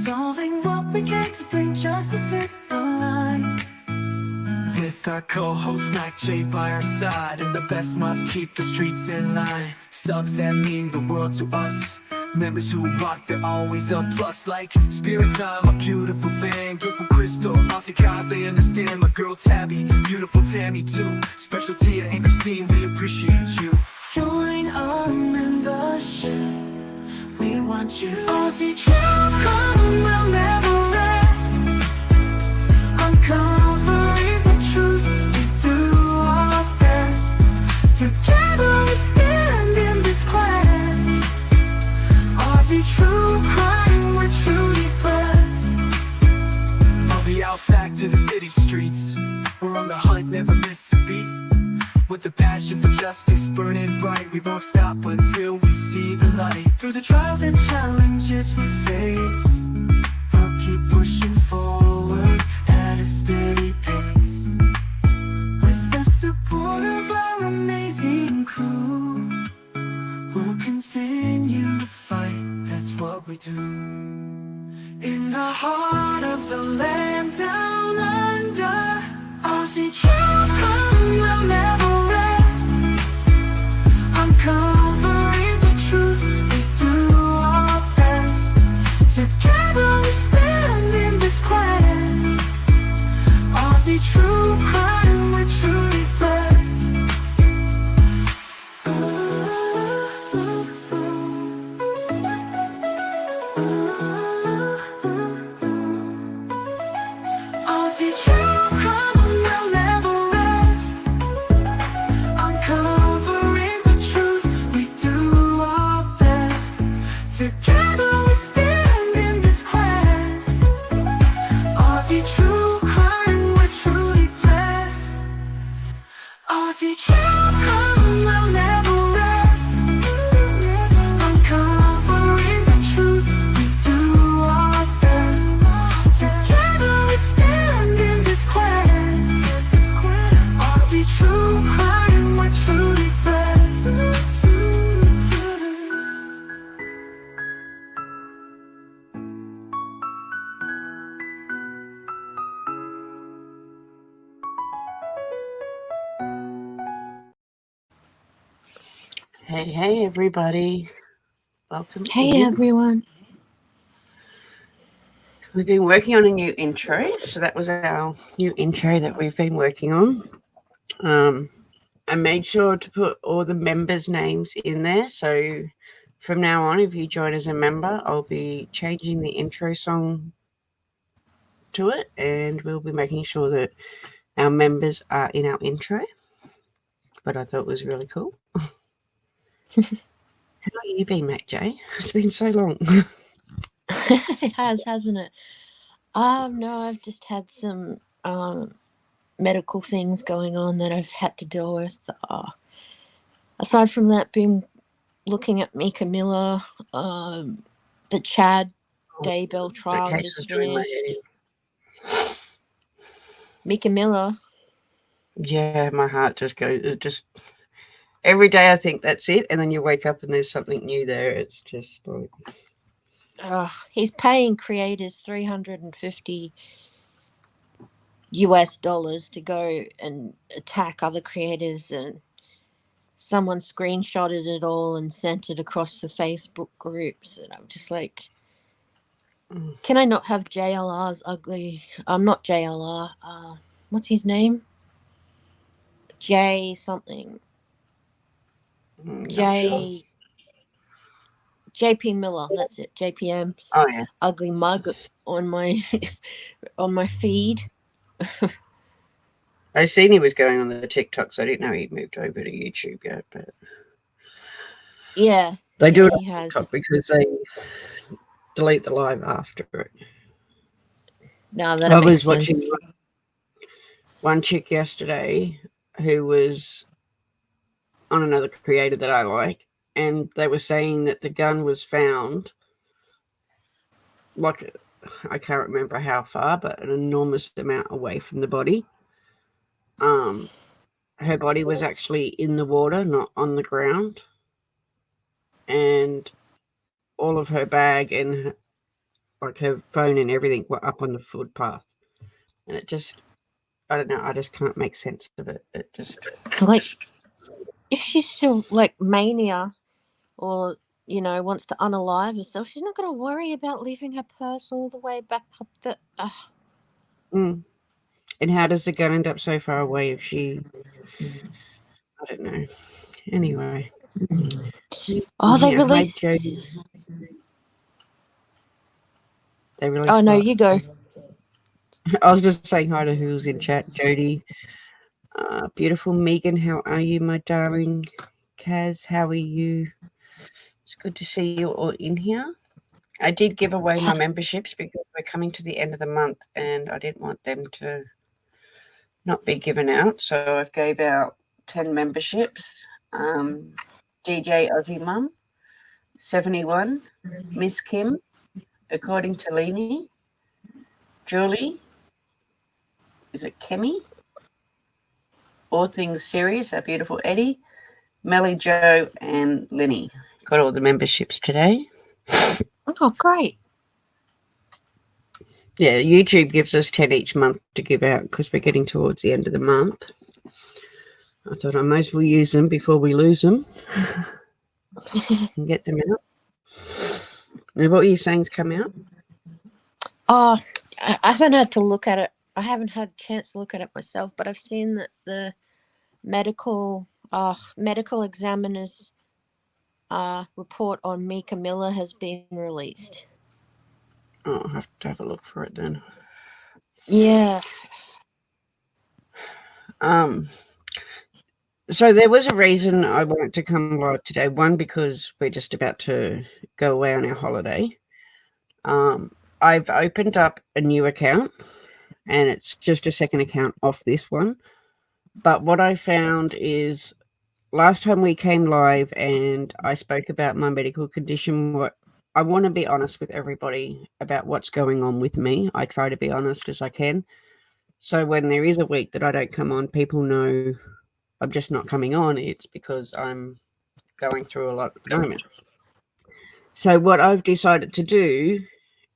solving what we can to bring justice to the line. With our co-host MacJay by our side, and the best mods keep the streets in line. Subs that mean the world to us, members who rock, they're always a plus. Like Spirit Time, a beautiful thing. Beautiful Crystal, Aussie guys, they understand. My girl Tabby, beautiful Tammy too. Special Tia and Christine, we appreciate you. Join our membership, we want you. Aussie true crime will never rest. Uncovering the truth, we do our best. Together we stand in this quest. Aussie true crime, we're truly blessed. I'll be out back to the city streets. We're on the hunt, never miss a beat. With a passion for justice burning bright, we won't stop until we see the light. Through the trials and challenges we face, we'll keep pushing forward at a steady pace. With the support of our amazing crew, we'll continue to fight, that's what we do. In the heart of the land down under, Aussie true crime will never rest. Uncovering the truth, we do our best. Together we stand in this quest. Aussie true crime, we're truly blessed. Aussie true crime will never rest. Uncovering the truth, we do our best. Together we stand in this quest. Aussie true crime, we're truly blessed. Aussie true crime will never rest. Uncovering the truth, we do our best. Together we stand in this quest. Aussie true crime, we're truly blessed. Hey, everybody. Welcome Hey in. everyone. We've been working on a new intro. So that was our new intro that we've been working on. I made sure to put all the members' names in there. So from now on, if you join as a member, I'll be changing the intro song to it. And we'll be making sure that our members are in our intro. But I thought it was really cool. How have you been, MacJay? It's been so long. It has, hasn't it? No, I've just had some medical things going on that I've had to deal with. Aside from that, been looking at Mika Miller, the Chad Daybell trial That case just was doing my finished. head in. Mika Miller. Yeah, my heart just goes. It just every day I think that's it, and then you wake up and there's something new there. It's just like He's paying creators $350 to go and attack other creators, and someone screenshotted it all and sent it across the Facebook groups, and I'm just like, can I not have JLR's ugly? Not JLR. What's his name? J something. JP Miller. That's it. JPM's ugly mug on my feed. I seen he was going on the TikTok, so I didn't know he'd moved over to YouTube yet. But yeah, they do it on has. TikTok because they delete the live after it. No, that I makes was sense. watching one chick yesterday who was on another creator that I like, and they were saying that the gun was found, like, I can't remember how far, but an enormous amount away from the body. Her body was actually in the water, not on the ground. And all of her bag and like her phone and everything were up on the footpath, and it just, I don't know, I just can't make sense of it. It just, Like, if she's still like mania, or wants to unalive herself, she's not going to worry about leaving her purse all the way back up the. mm. And how does the gun end up so far away if she, I don't know. Anyway. Oh, they Yeah, hi released. Jody. They released Oh no, what? you go. I was just saying hi to who's in chat. Jody. Beautiful Megan, how are you, my darling? Kaz, how are you? It's good to see you all in here. I did give away my memberships because we're coming to the end of the month and I didn't want them to not be given out. So I've gave out 10 memberships. DJ Aussie Mum, 71, Miss Kim, according to Leanie, Julie, is it Kemi? All Things Series, our beautiful Eddie, Melly Joe, and Linny. Got all the memberships today. Oh, great. Yeah, YouTube gives us 10 each month to give out because we're getting towards the end of the month. I thought I might as well use them before we lose them and get them out. Now, what were you saying's come out? Oh, I haven't had to look at it. I haven't had a chance to look at it myself, but I've seen that the medical examiner's report on Mika Miller has been released. Oh, I'll have to have a look for it then. Yeah. So there was a reason I wanted to come live today. One, because we're just about to go away on our holiday. I've opened up a new account and it's just a second account off this one. But what I found is last time we came live and I spoke about my medical condition, what I want to be honest with everybody about what's going on with me. I try to be honest as I can. So when there is a week that I don't come on, people know I'm just not coming on. It's because I'm going through a lot at the moment. So what I've decided to do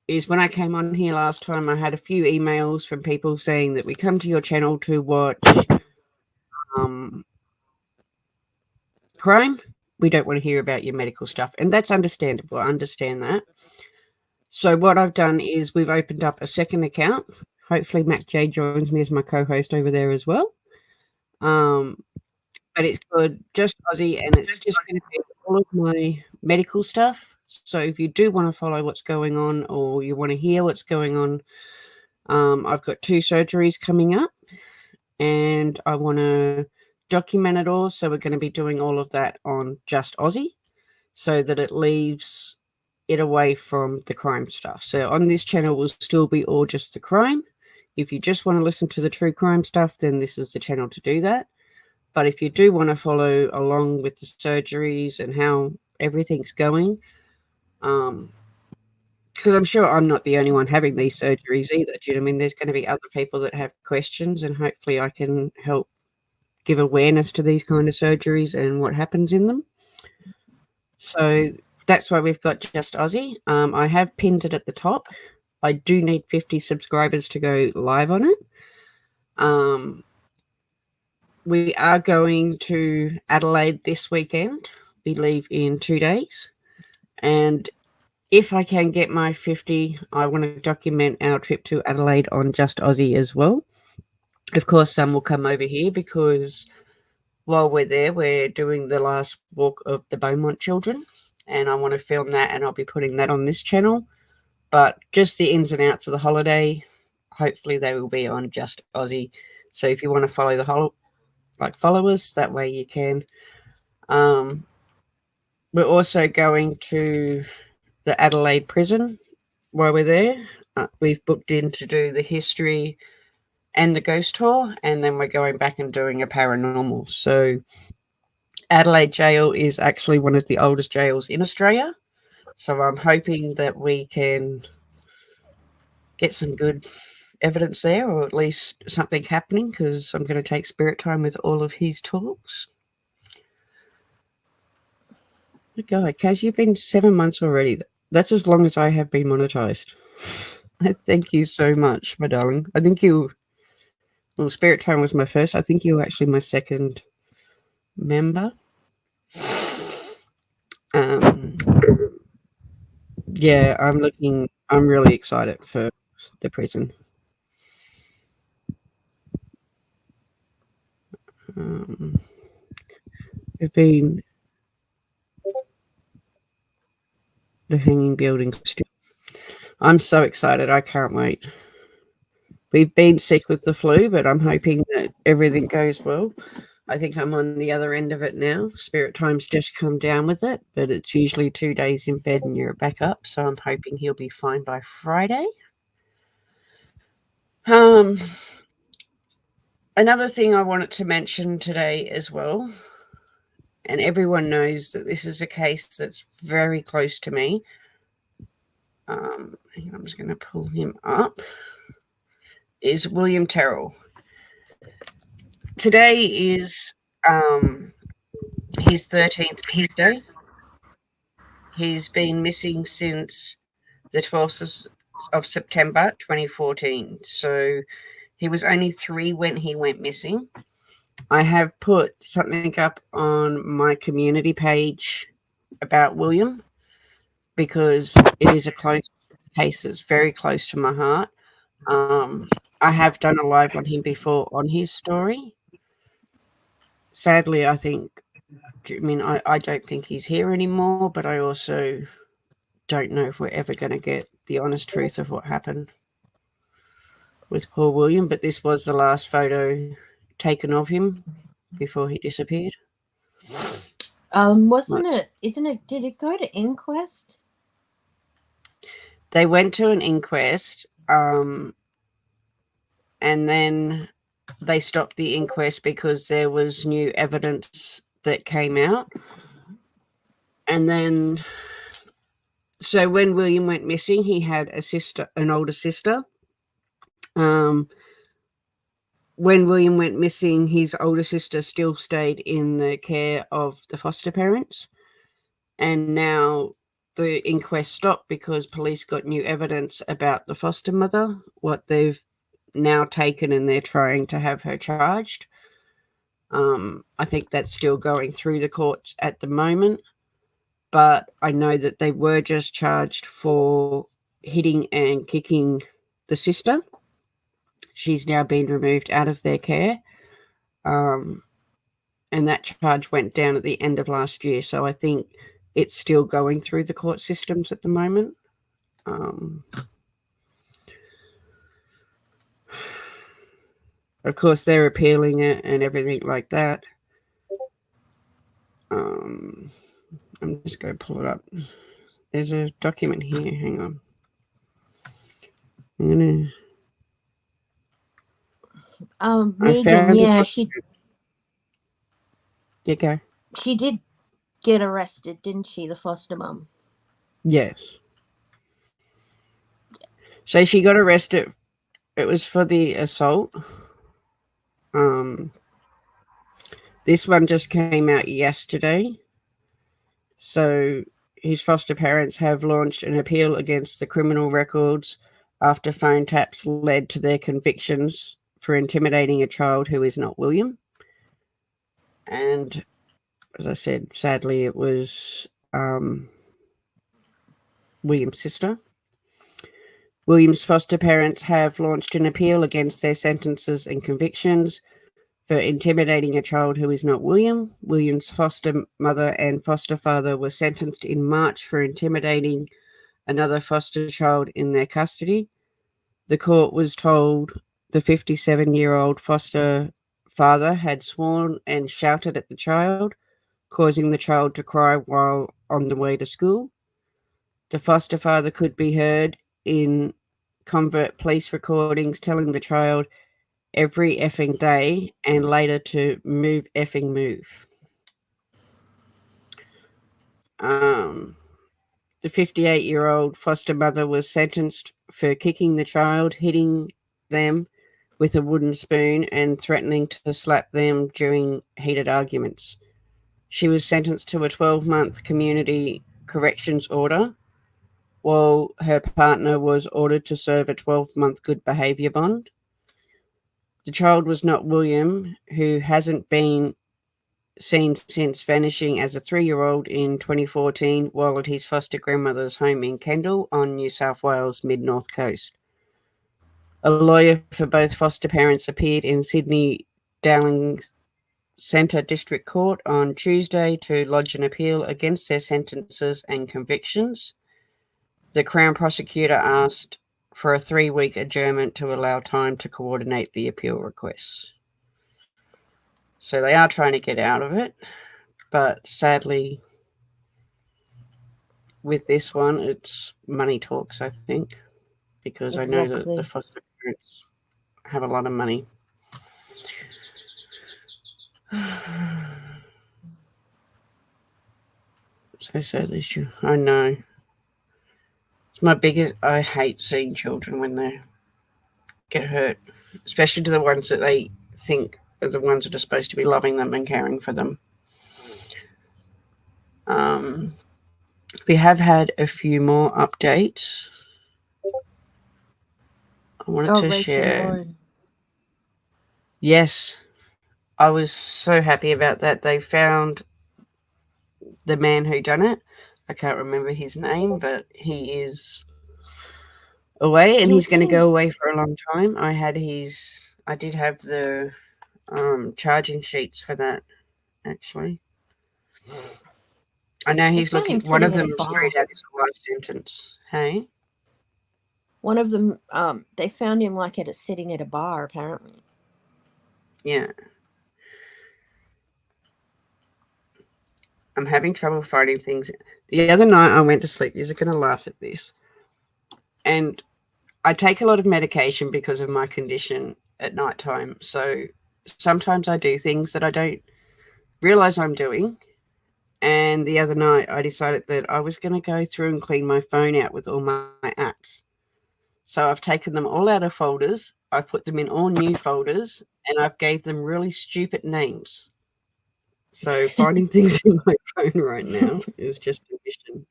is when I came on here last time, I had a few emails from people saying that we come to your channel to watch crime. We don't want to hear about your medical stuff. And that's understandable. I understand that. So what I've done is we've opened up a second account. Hopefully MacJay joins me as my co-host over there as well. But it's called Just Aussie and it's just going to be all of my medical stuff. So if you do want to follow what's going on or you want to hear what's going on, I've got 2 surgeries coming up and I want to document it all. So we're going to be doing all of that on Just Aussie so that it leaves it away from the crime stuff. So on this channel will still be all just the crime. If you just want to listen to the true crime stuff, then this is the channel to do that. But if you do want to follow along with the surgeries and how everything's going, because I'm sure I'm not the only one having these surgeries either. Do you know what I mean? There's going to be other people that have questions and hopefully I can help give awareness to these kind of surgeries and what happens in them. So that's why we've got Just Aussie. I have pinned it at the top. I do need 50 subscribers to go live on it. We are going to Adelaide this weekend. We leave in 2 days. And if I can get my 50, I want to document our trip to Adelaide on Just Aussie as well. Of course, some will come over here because while we're there, we're doing the last walk of the Beaumont children. And I want to film that and I'll be putting that on this channel. But just the ins and outs of the holiday, hopefully they will be on Just Aussie. So if you want to follow the whole, follow us, that way you can. We're also going to the Adelaide prison while we're there. We've booked in to do the history and the ghost tour, and then we're going back and doing a paranormal. So Adelaide jail is actually one of the oldest jails in Australia. So I'm hoping that we can get some good evidence there, or at least something happening, because I'm going to take spirit time with all of his talks. Good God, Kaz, you've been 7 months already. That's as long as I have been monetized. Thank you so much, my darling. I think well, Spirit Time was my first. I think you were actually my second member. Yeah, I'm really excited for the prison. We've been the hanging building still. I'm so excited. I can't wait. We've been sick with the flu, but I'm hoping that everything goes well. I think I'm on the other end of it now. Spirit Time's just come down with it, but it's usually 2 days in bed and you're back up. So I'm hoping he'll be fine by Friday. Another thing I wanted to mention today as well, and everyone knows that this is a case that's very close to me. I'm just going to pull him up. Is William Terrell. Today is his 13th birthday. He's been missing since the 12th of September 2014. So he was only 3 when he went missing. I have put something up on my community page about William because it is a close case that's very close to my heart. I have done a live on him before on his story. Sadly, I don't think he's here anymore, but I also don't know if we're ever going to get the honest truth of what happened with poor William. But this was the last photo taken of him before he disappeared. Did it go to inquest? They went to an inquest, and then they stopped the inquest because there was new evidence that came out. And then, so when William went missing, he had an older sister. When William went missing, his older sister still stayed in the care of the foster parents. And now the inquest stopped because police got new evidence about the foster mother, what they've now taken, and they're trying to have her charged. I think that's still going through the courts at the moment, but I know that they were just charged for hitting and kicking the sister. She's now been removed out of their care, and that charge went down at the end of last year, so I think it's still going through the court systems at the moment. Of course, they're appealing it and everything like that. I'm just going to pull it up. There's a document here. Hang on. Megan, You go. She did get arrested, didn't she, the foster mum? Yes. So she got arrested. It was for the assault. This one just came out yesterday. So his foster parents have launched an appeal against the criminal records after phone taps led to their convictions for intimidating a child who is not William. And as I said, sadly, it was William's sister. William's foster parents have launched an appeal against their sentences and convictions for intimidating a child who is not William. William's foster mother and foster father were sentenced in March for intimidating another foster child in their custody. The court was told the 57-year-old foster father had sworn and shouted at the child, causing the child to cry while on the way to school. The foster father could be heard in convert police recordings telling the child every effing day and later to move effing move. The 58-year-old foster mother was sentenced for kicking the child, hitting them with a wooden spoon and threatening to slap them during heated arguments. She was sentenced to a 12-month community corrections order. while her partner was ordered to serve a 12-month good behaviour bond. The child was not William, who hasn't been seen since vanishing as a 3-year-old in 2014 while at his foster grandmother's home in Kendall on New South Wales mid-north coast. A lawyer for both foster parents appeared in Sydney Dowling Centre District Court on Tuesday to lodge an appeal against their sentences and convictions. The Crown prosecutor asked for a 3-week adjournment to allow time to coordinate the appeal requests. So they are trying to get out of it, but sadly, with this one, it's money talks, I think, because I know that the foster parents have a lot of money. So sad issue. I know. It's my biggest. I hate seeing children when they get hurt, especially to the ones that they think are the ones that are supposed to be loving them and caring for them. We have had a few more updates. I wanted to share. Yes, I was so happy about that. They found the man who done it. I can't remember his name, but he is away, and he's going to go away for a long time. I did have the charging sheets for that, actually. I know he's looking. One of them straight out his life sentence. Hey, one of them. They found him like sitting at a bar, apparently. Yeah. I'm having trouble finding things. The other night I went to sleep. You're going to laugh at this. And I take a lot of medication because of my condition at nighttime. So sometimes I do things that I don't realize I'm doing. And the other night I decided that I was going to go through and clean my phone out with all my apps. So I've taken them all out of folders. I've put them in all new folders, and I've gave them really stupid names. So finding things in my phone right now is just a mission.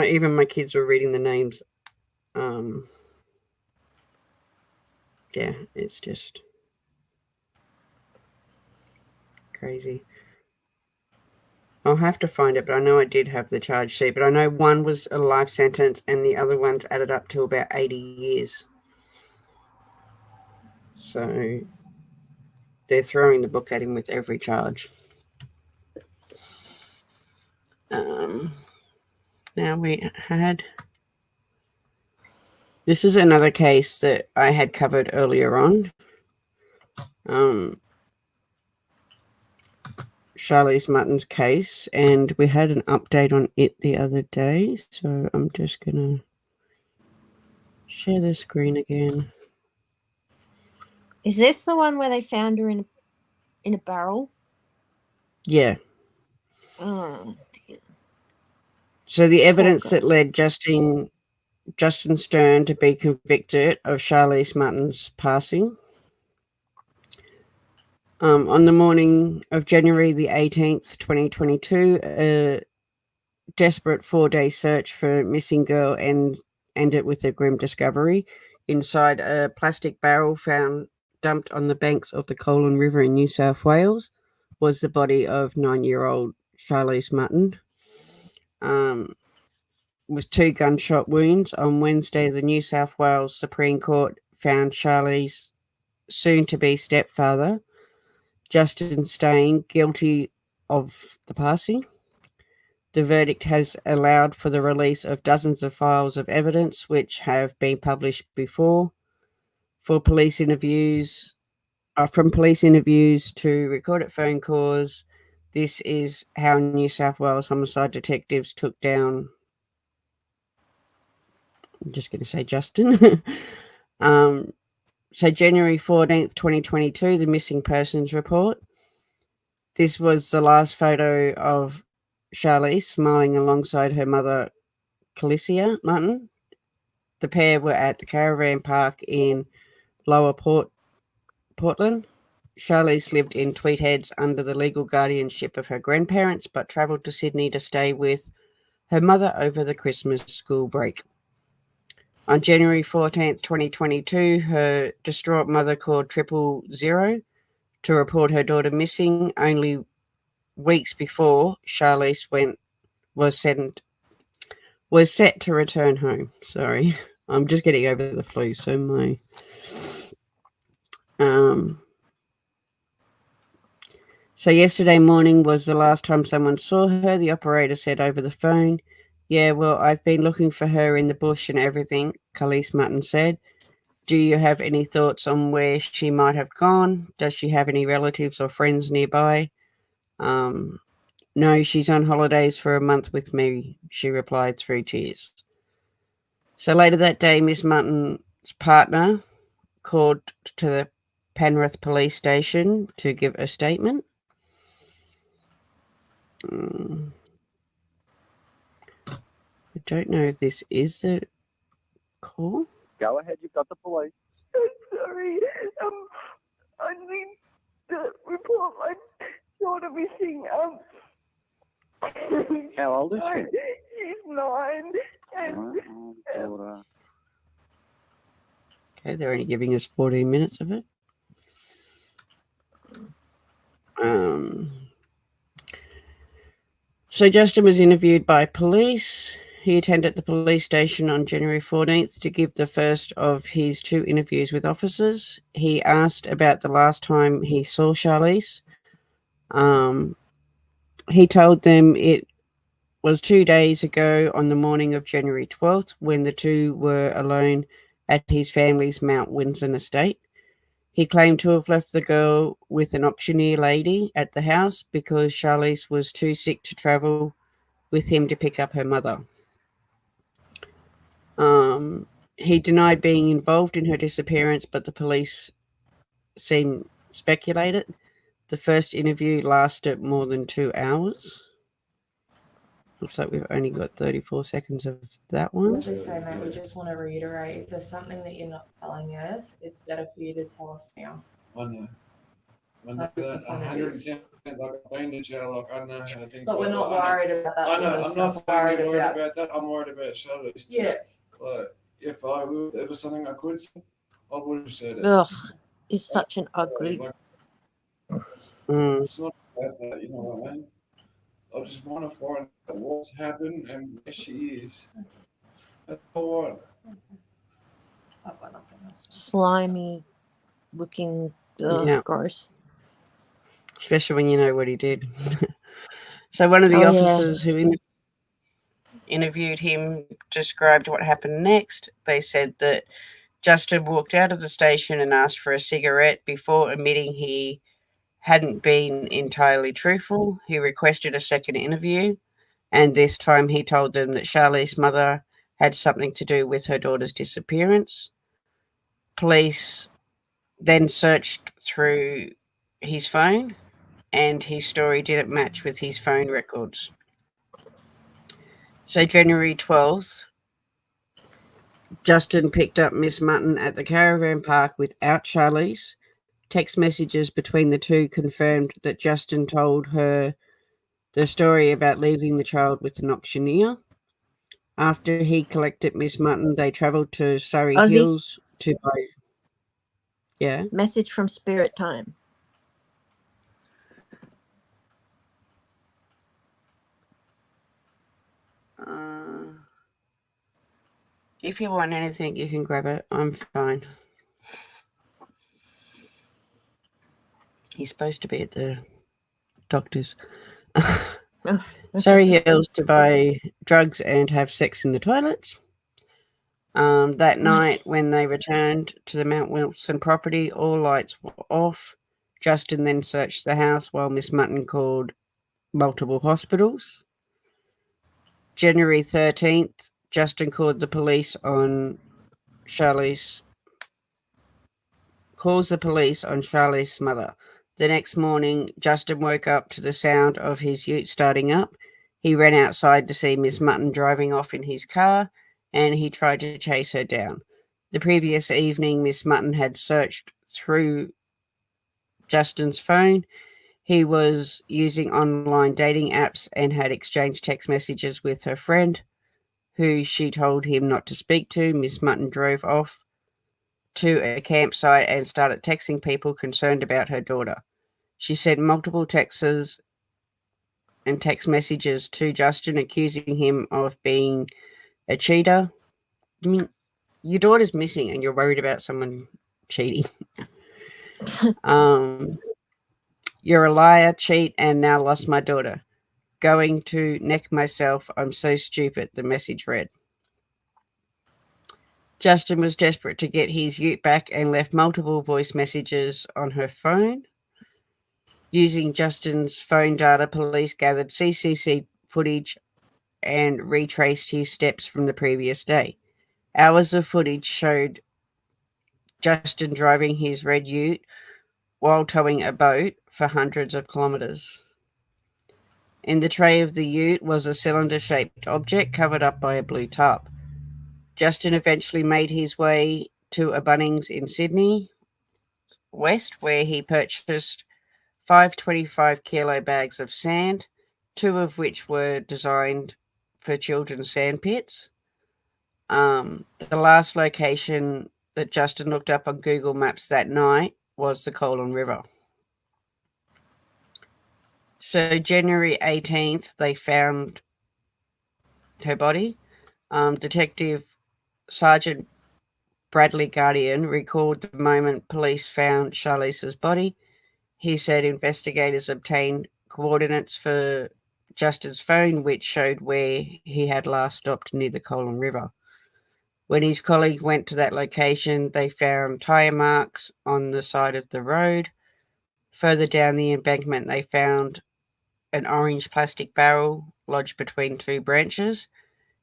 Even my kids were reading the names. Yeah, it's just crazy. I'll have to find it, but I know I did have the charge sheet. But I know one was a life sentence and the other one's added up to about 80 years. So they're throwing the book at him with every charge. Now we had... This is another case that I had covered earlier on. Charlize Mutton's case, and we had an update on it the other day. So I'm just going to share the screen again. Is this the one where they found her in a barrel? Yeah. Oh. So the evidence that led Justin Stern to be convicted of Charlize Mutton's passing. On the morning of January the 18th, 2022, a desperate 4-day search for a missing girl ended with a grim discovery. Inside a plastic barrel found dumped on the banks of the Colin River in New South Wales was the body of 9-year-old Charlize Mutton. With 2 gunshot wounds. On Wednesday, the New South Wales Supreme Court found Charlize's soon-to-be stepfather, Justin Stein, guilty of the passing. The verdict has allowed for the release of dozens of files of evidence which have been published before, from police interviews to recorded phone calls. This is how New South Wales homicide detectives took down, I'm just going to say Justin. So January 14th, 2022, the missing persons report. This was the last photo of Charlize smiling alongside her mother, Calicia Mutton. The pair were at the caravan park in Lower Portland. Charlize lived in Tweed Heads under the legal guardianship of her grandparents, but travelled to Sydney to stay with her mother over the Christmas school break. On January 14th, 2022, her distraught mother called 000 to report her daughter missing only weeks before Charlize was set to return home. Sorry, I'm just getting over the flu, so my So yesterday morning was the last time someone saw her, the operator said over the phone. Yeah, well, I've been looking for her in the bush and everything, Khalees Mutton said. Do you have any thoughts on where she might have gone? Does she have any relatives or friends nearby? No, she's on holidays for a month with me, she replied through tears. So later that day, Miss Mutton's partner called to the Penrith police station to give a statement. I don't know if this is the call. Go ahead, you've got the police. Sorry, I need to report my daughter missing. How old is she? She's 9, and Daughter. Okay, they're only giving us 14 minutes of it. So Justin was interviewed by police. He attended the police station on January 14th to give the first of his 2 interviews with officers. He asked about the last time he saw Charlize. He told them it was 2 days ago on the morning of January 12th when the two were alone at his family's Mount Windsor estate. He claimed to have left the girl with an auctioneer lady at the house because Charlize was too sick to travel with him to pick up her mother. He denied being involved in her disappearance, but the police seem speculated. The first interview lasted more than 2 hours. Looks like we've only got 34 seconds of that one. As we say, mate, we just want to reiterate, if there's something that you're not telling us, it's better for you to tell us now. I know. I know that 110%. Like I've been to jail, like I know how things. But we're not worried about that. I know. sort of I'm not stuff. saying worried about that. I'm worried about Charlize. Yeah. Like if there was something I could say, I would have said it. Ugh, he's such an ugly. Like, it's not about that. You know what I mean? I just want to find out what's happened and where she is. That's all I want. I've got nothing else. Slimy looking, Yeah. gross. Especially when you know what he did. So one of the Oh, yeah. officers who interviewed him described what happened next. They said that Justin walked out of the station and asked for a cigarette before admitting he hadn't been entirely truthful. He requested a second interview, and this time he told them that Charlize's mother had something to do with her daughter's disappearance. Police then searched through his phone, and his story didn't match with his phone records. So January 12th, Justin picked up Miss Mutton at the caravan park without Charlize. Text messages between the two confirmed that Justin told her the story about leaving the child with an auctioneer. After he collected Miss Mutton, they travelled to Surrey Aussie? Hills to buy. Yeah. Message from Spirit Time. If you want anything, you can grab it. I'm fine. He's supposed to be at the doctor's. Surrey Hills to buy drugs and have sex in the toilets. That night, when they returned to the Mount Wilson property, all lights were off. Justin then searched the house while Miss Mutton called multiple hospitals. January 13th, Justin called the police on Charlize's mother. The next morning, Justin woke up to the sound of his ute starting up. He ran outside to see Miss Mutton driving off in his car, and he tried to chase her down. The previous evening, Miss Mutton had searched through Justin's phone, He was using online dating apps and had exchanged text messages with her friend, who she told him not to speak to. Miss Mutton drove off to a campsite and started texting people concerned about her daughter. She sent multiple texts and text messages to Justin accusing him of being a cheater. I mean, your daughter's missing and you're worried about someone cheating. You're a liar, cheat, and now lost my daughter. Going to neck myself. I'm so stupid, the message read. Justin was desperate to get his ute back and left multiple voice messages on her phone. Using Justin's phone data, police gathered CCTV footage and retraced his steps from the previous day. Hours of footage showed Justin driving his red ute while towing a boat for hundreds of kilometres. In the tray of the ute was a cylinder-shaped object covered up by a blue tarp. Justin eventually made his way to a Bunnings in Sydney West, where he purchased 5 25-kilo bags of sand, 2 of which were designed for children's sand pits. The last location that Justin looked up on Google Maps that night was the Colon River. So January 18th, they found her body. Detective Sergeant Bradley Guardian recalled the moment police found Charlize's body. He said investigators obtained coordinates for Justin's phone, which showed where he had last stopped near the Colon River. When his colleagues went to that location, they found tyre marks on the side of the road. Further down the embankment, they found an orange plastic barrel lodged between 2 branches.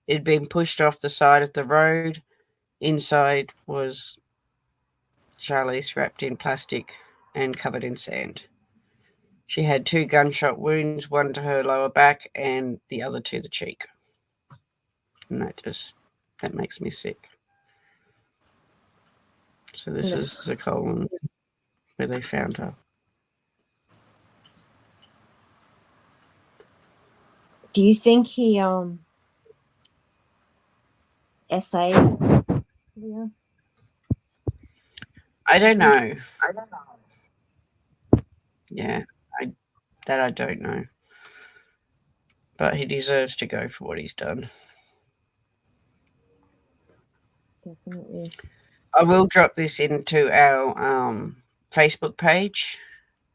It had been pushed off the side of the road. Inside was Charlize wrapped in plastic and covered in sand. She had 2 gunshot wounds, one to her lower back and the other to the cheek. And that makes me sick. So this is the colon where they found her. Do you think he essayed? Yeah. I don't know. Yeah, I don't know. But he deserves to go for what he's done. Definitely. I will drop this into our Facebook page.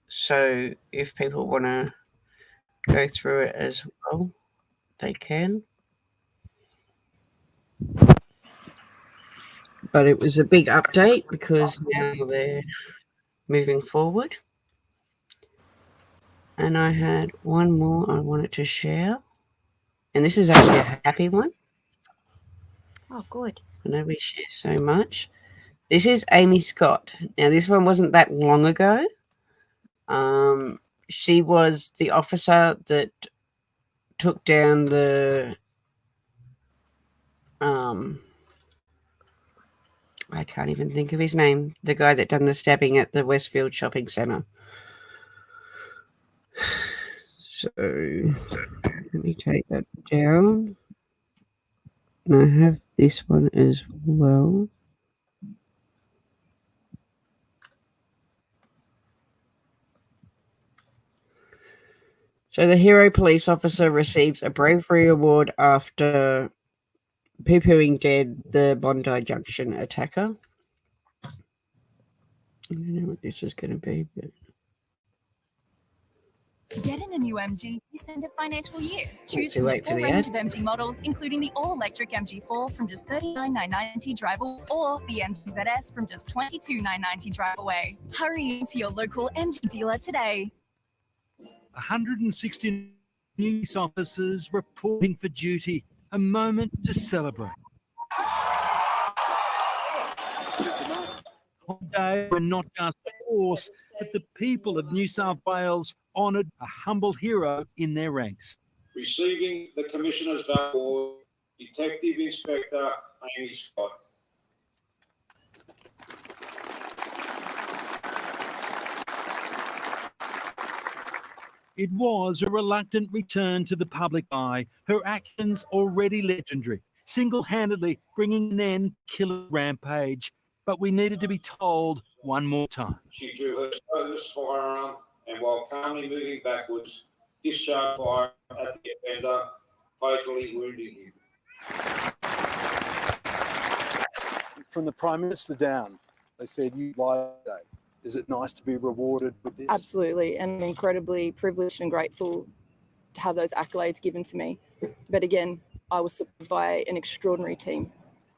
So if people want to go through it as well, they can. But it was a big update because now they're moving forward. And I had one more I wanted to share. And this is actually a happy one. Oh, good. I know we share so much. This is Amy Scott. Now, this one wasn't that long ago. She was the officer that took down the I can't even think of his name. The guy that done the stabbing at the Westfield Shopping Centre. So let me take that down. And I have this one as well. So the hero police officer receives a bravery award after poo-pooing dead the Bondi Junction attacker. I don't know what this is going to be, but Getting a new MG this end of financial year. Choose too from a late for full the range ad. of MG models, including the all-electric MG4 from just $39,990 drive or the MG ZS from just $22,990 drive away. Hurry into your local MG dealer today. 160 police officers reporting for duty. A moment to celebrate. On a day when not just the force, but the people of New South Wales honoured a humble hero in their ranks. Receiving the Commissioner's Award, Detective Inspector Amy Scott. It was a reluctant return to the public eye, her actions already legendary, single-handedly bringing an end to killer rampage. But we needed to be told one more time. She drew her service firearm and, while calmly moving backwards, discharged fire at the offender, fatally wounding him. From the Prime Minister down, they said, you lied today. Is it nice to be rewarded with this? Absolutely, and I'm incredibly privileged and grateful to have those accolades given to me. But again, I was supported by an extraordinary team.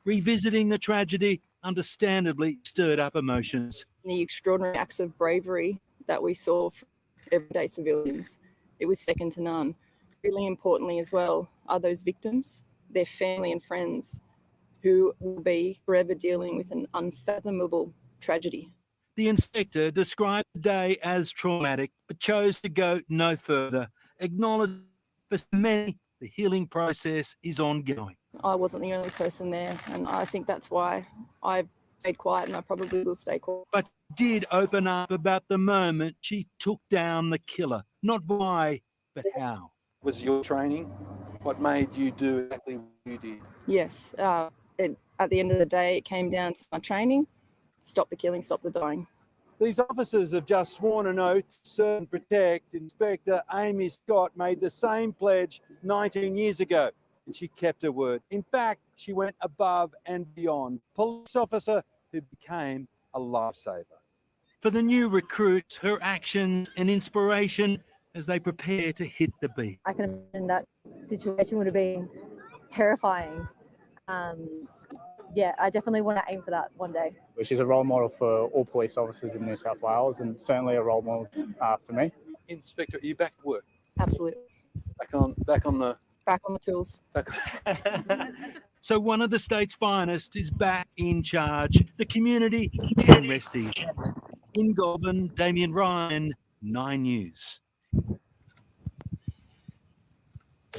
Revisiting the tragedy understandably stirred up emotions. The extraordinary acts of bravery that we saw from everyday civilians, it was second to none. Really importantly as well are those victims, their family and friends, who will be forever dealing with an unfathomable tragedy. The inspector described the day as traumatic, but chose to go no further, acknowledging for many the healing process is ongoing. I wasn't the only person there, and I think that's why I've stayed quiet, and I probably will stay quiet. But did open up about the moment she took down the killer. Not why, but how. Was your training what made you do exactly what you did? Yes, at the end of the day, it came down to my training. Stop the killing, stop the dying. These officers have just sworn an oath to serve and protect. Inspector Amy Scott made the same pledge 19 years ago, and she kept her word. In fact, she went above and beyond. Police officer who became a lifesaver. For the new recruits, her actions an inspiration as they prepare to hit the beat. I can imagine that situation would have been terrifying. Yeah, I definitely want to aim for that one day. She's a role model for all police officers in New South Wales, and certainly a role model for me. Inspector, are you back at work? Absolutely. Back on the tools. So one of the state's finest is back in charge. The community can rest easy. In Goulburn, Damien Ryan, 9 News.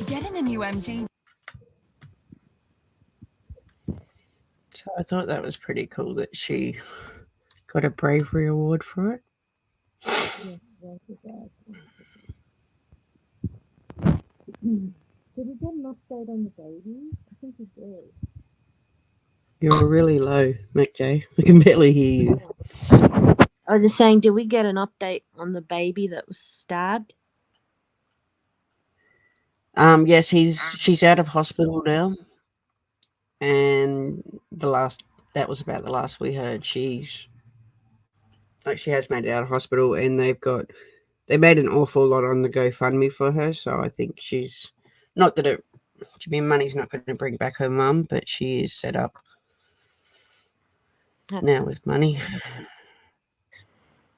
Getting a new MG. So I thought that was pretty cool that she got a bravery award for it. Did he get an update on the baby? I think he did. You're really low, MacJay. I can barely hear you. I was just saying, did we get an update on the baby that was stabbed? Yes, she's out of hospital now. And that was about the last we heard. She has made it out of hospital, and they made an awful lot on the GoFundMe for her. So I think she's not that money's not going to bring back her mum, but she is set up now with money.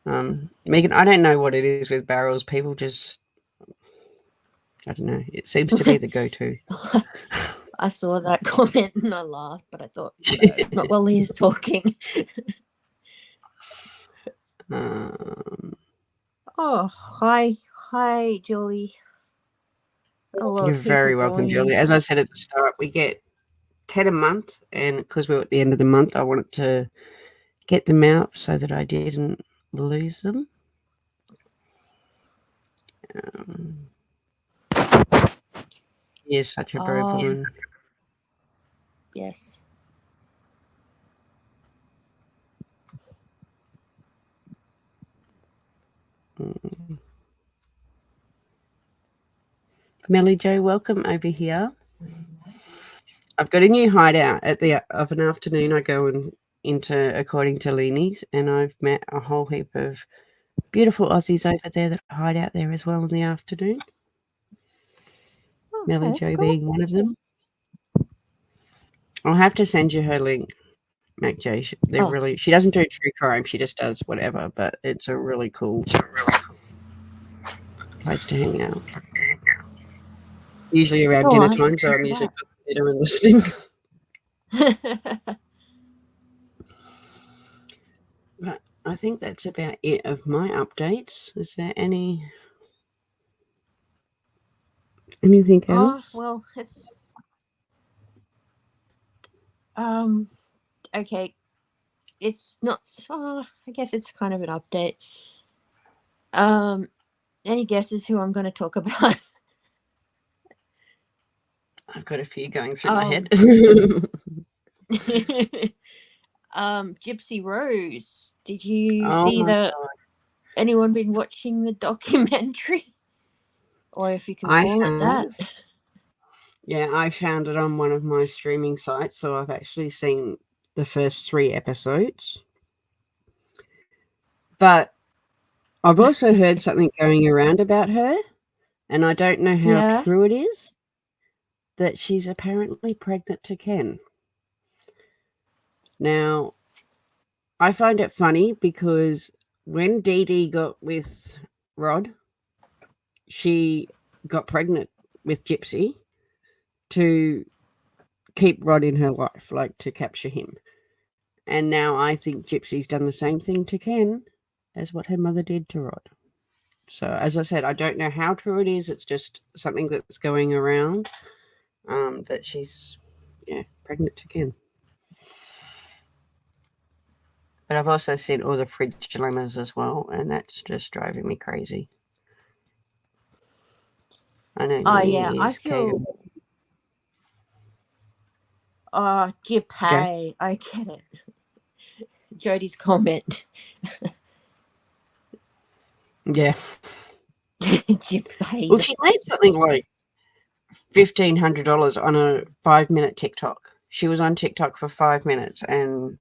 Megan, I don't know what it is with barrels. People just, I don't know. It seems to be the go-to. I saw that comment and I laughed, but I thought, not while Leah's talking. Oh, hi, Julie. Hello, You're very welcome, Julie. As I said at the start, we get 10 a month, and because we're at the end of the month, I wanted to get them out so that I didn't lose them. She is such a brave woman. Yes. Melly Jo, welcome over here. I've got a new hideout of an afternoon. I go into according to Leanie's, and I've met a whole heap of beautiful Aussies over there that hide out there as well in the afternoon. Okay, Melly Jo cool. being one of them. I'll have to send you her link, MacJay. Really. She doesn't do true crime. She just does whatever. But it's a really cool place to hang out. Usually around dinner time, so I'm usually cooking dinner and listening. But I think that's about it of my updates. Is there anything else? Well, it's okay. It's not. I guess it's kind of an update. Any guesses who I'm going to talk about? I've got a few going through my head. Gypsy Rose. Did you Oh see my the? God. Anyone been watching the documentary, or if you can I call it that? have. Yeah, I found it on one of my streaming sites, so I've actually seen the first 3 episodes. But I've also heard something going around about her, and I don't know how Yeah. true it is, that she's apparently pregnant to Ken. Now, I find it funny because when Dee Dee got with Rod, she got pregnant with Gypsy to keep Rod in her life, like to capture him. And now I think Gypsy's done the same thing to Ken as what her mother did to Rod. So, as I said, I don't know how true it is. It's just something that's going around, that she's, pregnant to Ken. But I've also seen all the fridge dilemmas as well, and that's just driving me crazy. I know. Oh yeah, I feel. Gypay. I get it. Jodie's comment. Yeah. Gypay. Well, she made something like $1,500 on a 5-minute TikTok. She was on TikTok for 5 minutes, and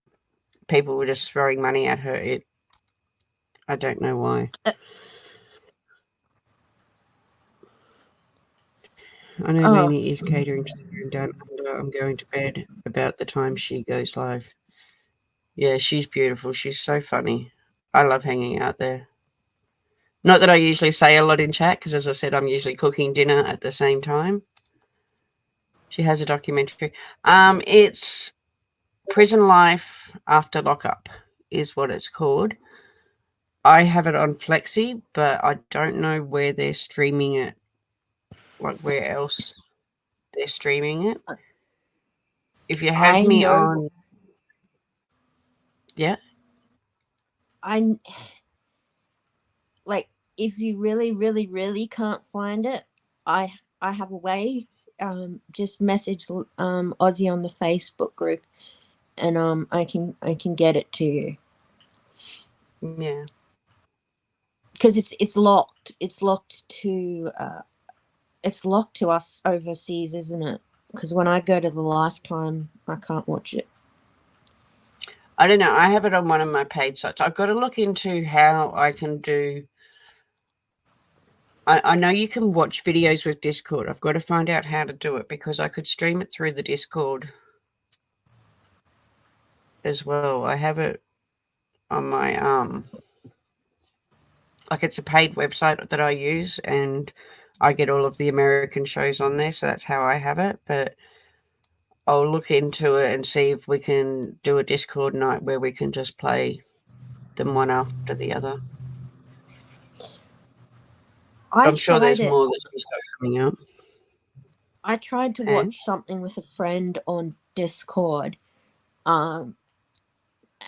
people were just throwing money at her. I don't know why. I know Mimi is catering to the room down under. I'm going to bed about the time she goes live. Yeah, she's beautiful. She's so funny. I love hanging out there. Not that I usually say a lot in chat, because as I said, I'm usually cooking dinner at the same time. She has a documentary. It's Prison Life After Lockup is what it's called. I have it on Flexi, but I don't know where they're streaming it. Like where else they're streaming it. If you have me on, yeah. If you really, really, really can't find it, I have a way. Just message Aussie on the Facebook group, and I can get it to you. Yeah. Because it's locked. It's locked to us overseas, isn't it? Because when I go to the Lifetime, I can't watch it. I don't know. I have it on one of my paid sites. I've got to look into how I can do. I know you can watch videos with Discord. I've got to find out how to do it, because I could stream it through the Discord as well. I have it on my like it's a paid website that I use, and I get all of the American shows on there, so that's how I have it. But I'll look into it and see if we can do a Discord night where we can just play them one after the other. I'm sure there's more that she's got coming out. I tried to watch something with a friend on Discord, and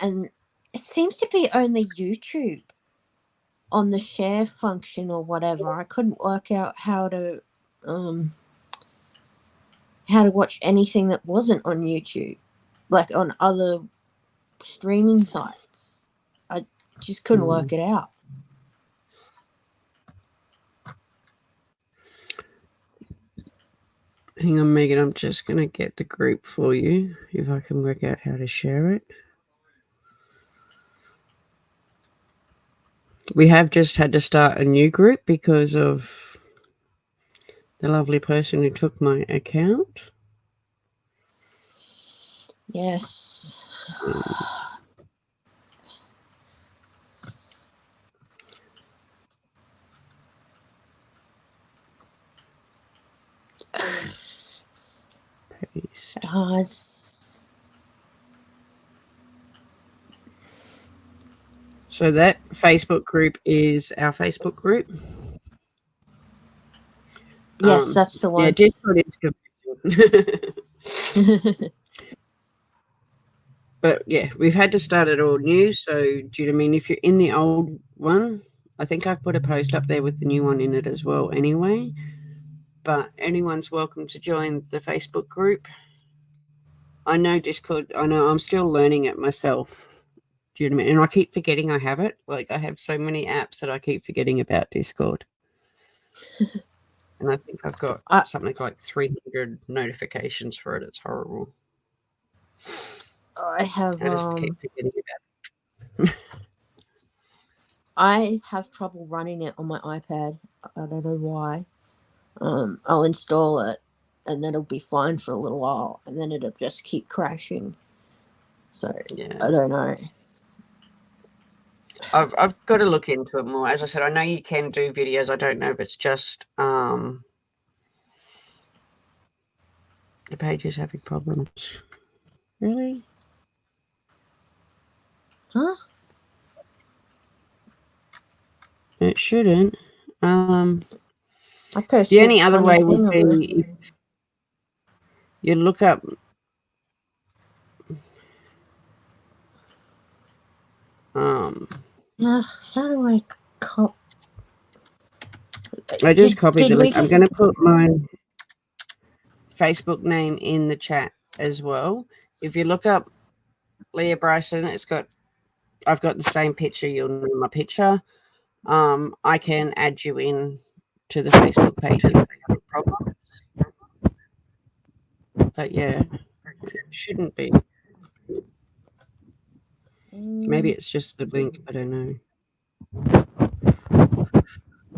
it seems to be only YouTube on the share function or whatever. I couldn't work out how to watch anything that wasn't on YouTube, like on other streaming sites. I just couldn't work it out. Hang on, Megan. I'm just going to get the group for you, if I can work out how to share it. We have just had to start a new group because of the lovely person who took my account. Yes. So that Facebook group is our Facebook group. Yes, that's the one. Yeah, Discord is good. But yeah, we've had to start it all new. So do you know what I mean? If you're in the old one, I think I've put a post up there with the new one in it as well anyway. But anyone's welcome to join the Facebook group. I know Discord, I know I'm still learning it myself. Do you know what I mean? And I keep forgetting I have it. Like, I have so many apps that I keep forgetting about Discord. And I think I've got something like 300 notifications for it. It's horrible. I have I just keep forgetting about it. I have trouble running it on my iPad. I don't know why. I'll install it and then it'll be fine for a little while and then it'll just keep crashing. So Yeah. I don't know. I've got to look into it more. As I said, I know you can do videos. I don't know if it's just the page is having problems. Really? Huh? It shouldn't. I The posted only a other funny way thing would on be if you look up how do I I just copied the did we link. I'm just going to put my Facebook name in the chat as well. If you look up Leah Bryson, I've got the same picture. You'll know my picture. I can add you in to the Facebook page if you have a problem. But yeah, it shouldn't be. Maybe it's just the link. I don't know.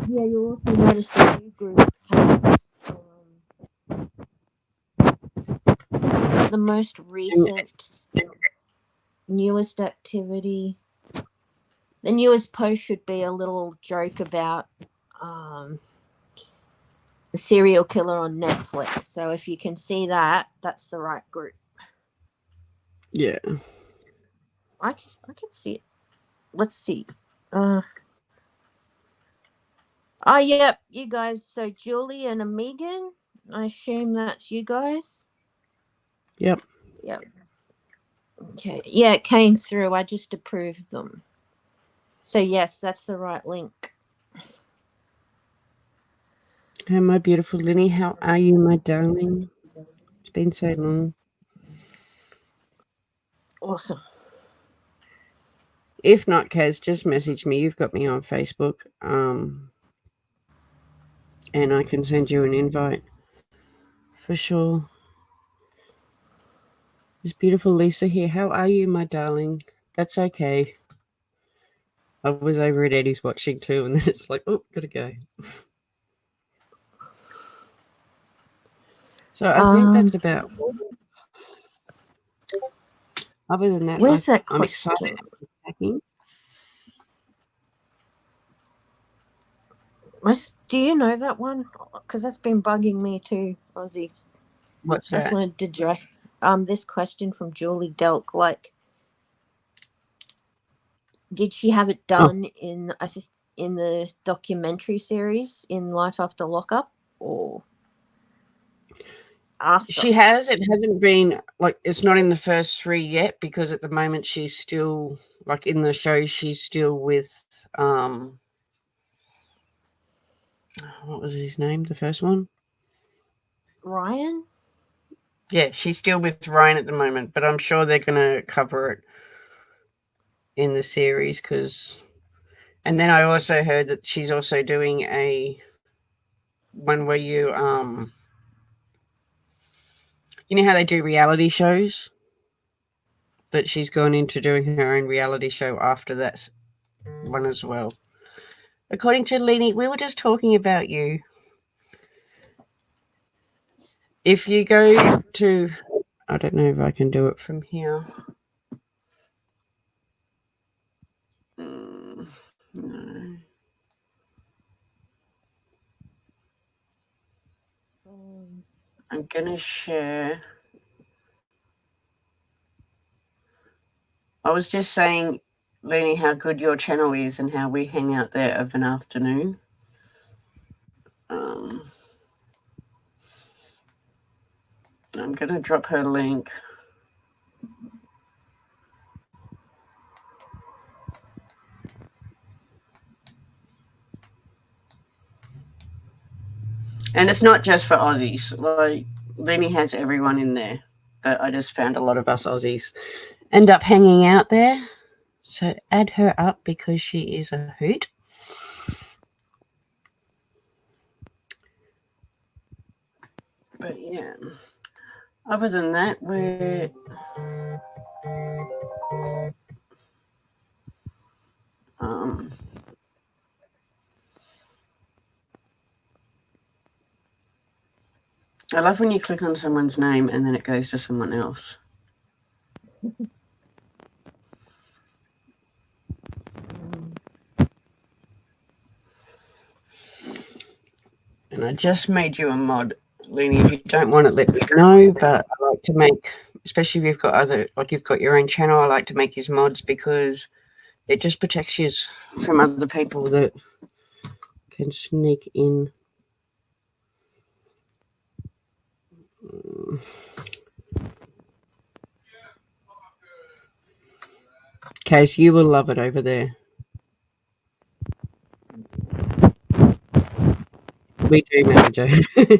Yeah, you'll also notice the new group has the most recent, newest activity. The newest post should be a little joke about the serial killer on Netflix. So if you can see that, that's the right group. Yeah. I can see it. Let's see. Yep, you guys. So Julie and Megan, I assume that's you guys. Yep. Yep. Okay. Yeah, it came through. I just approved them. So yes, that's the right link. Hey, my beautiful Linny, how are you, my darling? It's been so long. Awesome. If not, Kaz, just message me. You've got me on Facebook. And I can send you an invite for sure. There's beautiful Lisa here. How are you, my darling? That's okay. I was over at Eddie's watching too, and then it's like, oh, gotta go. So I think that's about. Other than that, where's that I'm question? excited. Do you know that one? Because that's been bugging me too, Aussie. What's I just that? wanted to direct this question from Julie Delk. Like, did she have it done in the documentary series in Life After Lockup, or after? She has. It hasn't been like it's not in the first 3 yet because at the moment she's still like in the show. She's still with what was his name? The first one. Ryan. Yeah, she's still with Ryan at the moment, but I'm sure they're going to cover it in the series because. And then I also heard that she's also doing a one where you know how they do reality shows? That she's gone into doing her own reality show after that one as well. According to Leni, we were just talking about you. If you go to, I don't know if I can do it from here. No. I'm going to share. I was just saying, Leni, how good your channel is and how we hang out there of an afternoon. I'm going to drop her link. And it's not just for Aussies. Like, Lenny has everyone in there. But I just found a lot of us Aussies end up hanging out there. So add her up because she is a hoot. But yeah, other than that, we're I love when you click on someone's name and then it goes to someone else. And I just made you a mod, Lenny. If you don't want it, let me know. But I like to make, especially if you've got other, like you've got your own channel, I like to make his mods because it just protects you from other people that can sneak in. Case, you will love it over there. We do, MacJay.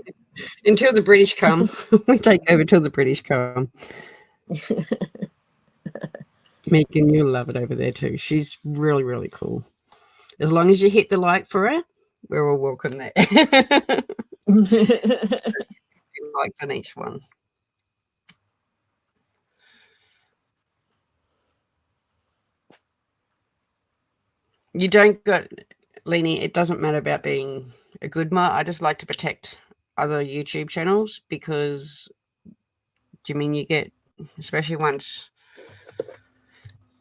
Until the British come. We take over till the British come. Megan, you'll love it over there too. She's really, really cool. As long as you hit the like for her, we're all welcome there. Likes on each one. You don't got, Lenny, it doesn't matter about being a good mod. I just like to protect other YouTube channels because, do you mean you get, especially once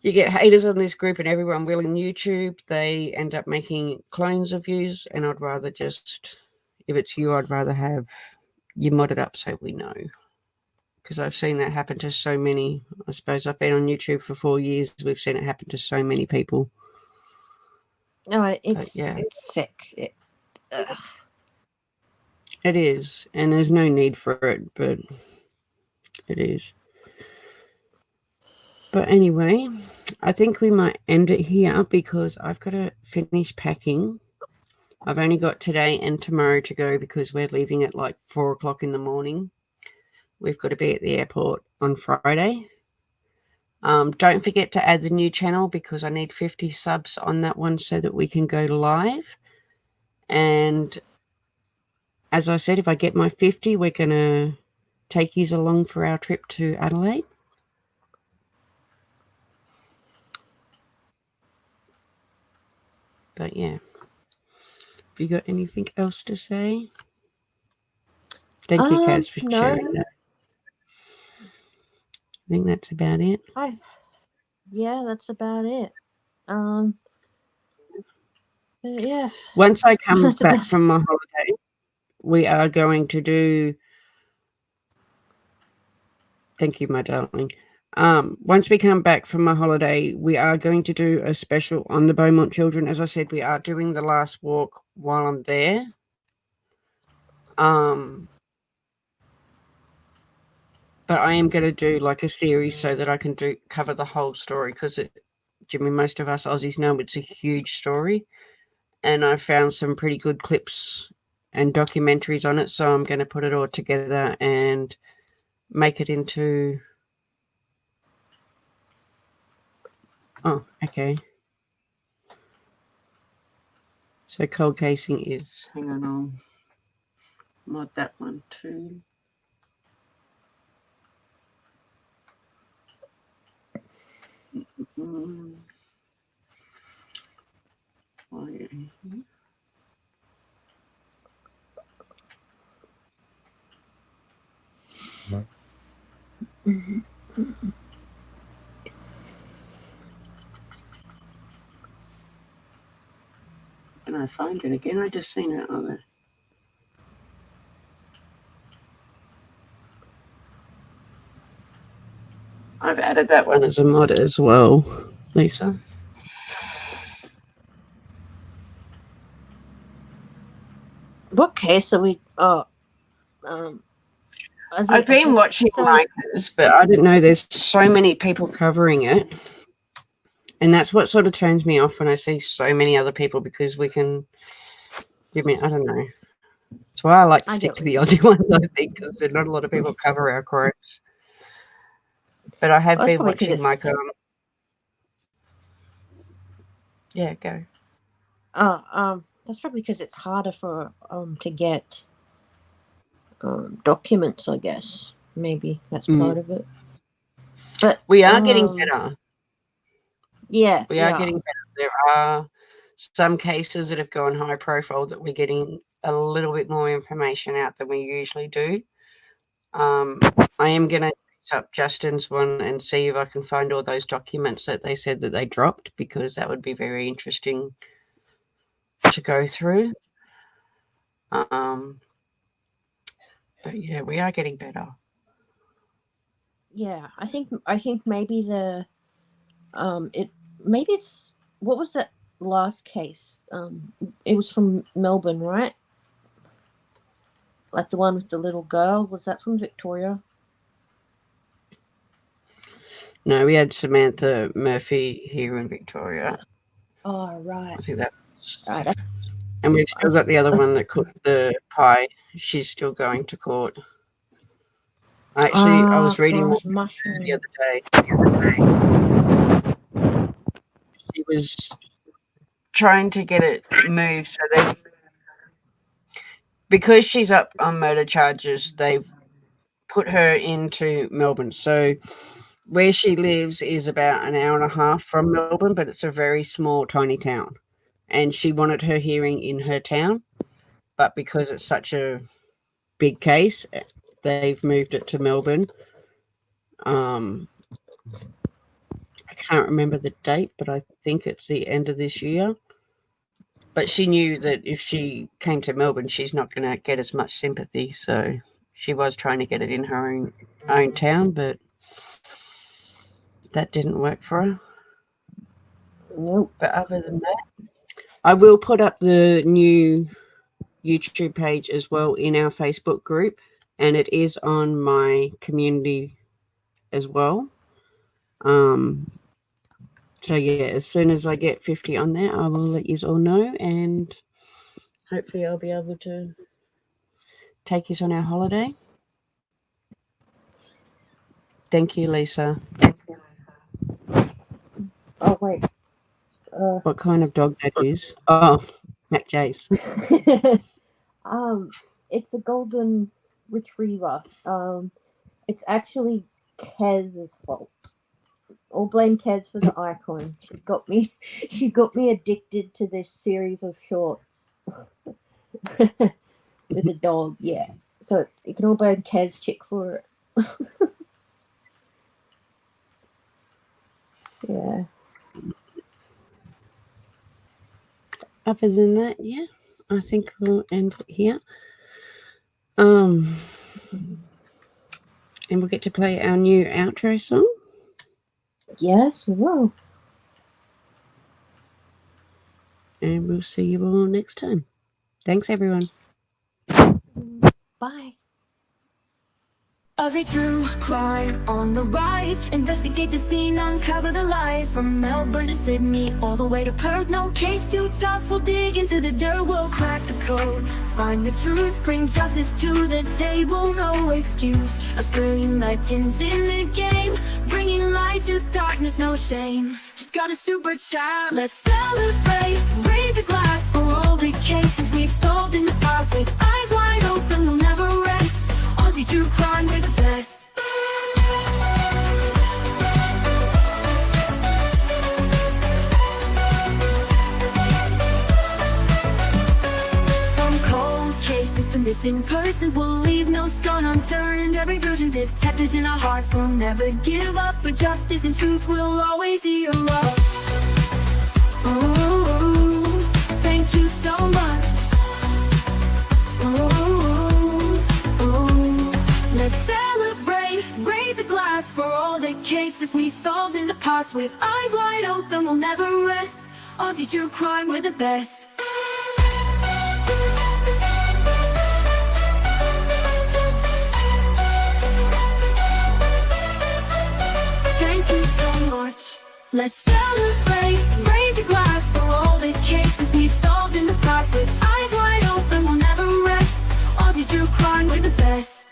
you get haters on this group and everyone will in YouTube, they end up making clones of yous, and I'd rather just, if it's you, I'd rather have you modded up so we know. Because I've seen that happen to so many. I suppose I've been on YouTube for 4 years. We've seen it happen to so many people. No, it's sick. It is, and there's no need for it, but it is. But anyway, I think we might end it here because I've got to finish packing. I've only got today and tomorrow to go because we're leaving at like 4 o'clock in the morning. We've got to be at the airport on Friday. Don't forget to add the new channel because I need 50 subs on that one so that we can go live. And as I said, if I get my 50, we're going to take you along for our trip to Adelaide. But yeah, have you got anything else to say? Thank you, Kaz, for sharing that. I think that's about it. Yeah, that's about it. Yeah. Once I come back from my holiday, we are going to do. Thank you, my darling. Once we come back from my holiday, we are going to do a special on the Beaumont children. As I said, we are doing the last walk while I'm there. But I am going to do like a series so that I can cover the whole story because Jimmy, most of us Aussies know it's a huge story. And I found some pretty good clips and documentaries on it. So I'm going to put it all together and make it into... Oh, okay. So cold casing is... Hang on, I'll mod that one too. Oh, yeah. Can I find it again? I just seen it on there. I've added that one as a mod as well, Lisa. What case are we? I've been watching Micah's, but I didn't know there's so many people covering it. And that's what sort of turns me off when I see so many other people because we can, I don't know. It's why I like to I stick get to the Aussie ones, I think, because not a lot of people cover our crimes. But I have Well, that's been probably 'cause watching it's- like yeah, go. That's probably because it's harder for to get documents, I guess. Maybe that's part of it. But we are getting better. Yeah, We are getting better. There are some cases that have gone high profile that we're getting a little bit more information out than we usually do. I am going to up Justin's one and see if I can find all those documents that they said that they dropped, because that would be very interesting to go through. But yeah, we are getting better. Yeah, I think maybe it's what was that last case? It was from Melbourne, right? Like the one with the little girl. Was that from Victoria? No, we had Samantha Murphy here in Victoria. Oh, right. I think that. Right. And we've still got the other one that cooked the pie. She's still going to court. Actually, I was reading one the other day. She was trying to get it moved, so because she's up on murder charges, they've put her into Melbourne. So where she lives is about an hour and a half from Melbourne, but it's a very small, tiny town. And she wanted her hearing in her town, but because it's such a big case, they've moved it to Melbourne. I can't remember the date, but I think it's the end of this year. But she knew that if she came to Melbourne, she's not going to get as much sympathy. So she was trying to get it in her own town, but that didn't work for her. Nope. But other than that, I will put up the new YouTube page as well in our Facebook group, and it is on my community as well. So yeah, as soon as I get 50 on there, I will let you all know, and hopefully I'll be able to take us on our holiday. Thank you, Lisa. Oh wait. What kind of dog that is? Oh, MacJay's. It's a golden retriever. It's actually Kez's fault. I'll blame Kez for the icon. She got me addicted to this series of shorts with a dog. Yeah, so you can all blame Kez Chick for it. Yeah. Other than that, yeah, I think we'll end it here. And we'll get to play our new outro song. Yes, we will. And we'll see you all next time. Thanks, everyone. Bye. Aussie true crime on the rise. Investigate the scene, uncover the lies. From Melbourne to Sydney, all the way to Perth. No case too tough, we'll dig into the dirt. We'll crack the code, find the truth, bring justice to the table. No excuse, Australian legends in the game, bringing light to darkness, no shame. Just got a super child, let's celebrate. Raise a glass for all the cases we've solved in the past. With eyes wide open, we'll never rest. Aussie true crime, we're the best. From cold cases to missing persons, we'll leave no stone unturned. Every version detectives in our hearts will never give up. But justice and truth will always hear us. Ooh, thank you so much. Let's celebrate, raise a glass for all the cases we solved in the past. With eyes wide open, we'll never rest. Aussie true crime, we're the best. Thank you so much. Let's celebrate, raise a glass for all the cases we solved in the past. With eyes wide open, we'll never rest. true crime, we're the best.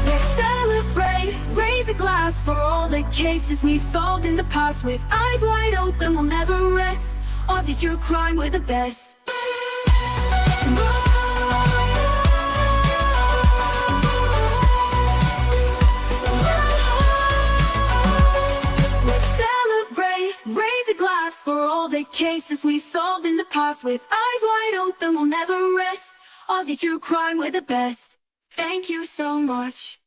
Let's celebrate, raise a glass for all the cases we've solved in the past. With eyes wide open, we'll never rest. Aussie true crime, we're the best. Raise a glass for all the cases we solved in the past. With eyes wide open, we'll never rest. Aussie true crime, we're the best. Thank you so much.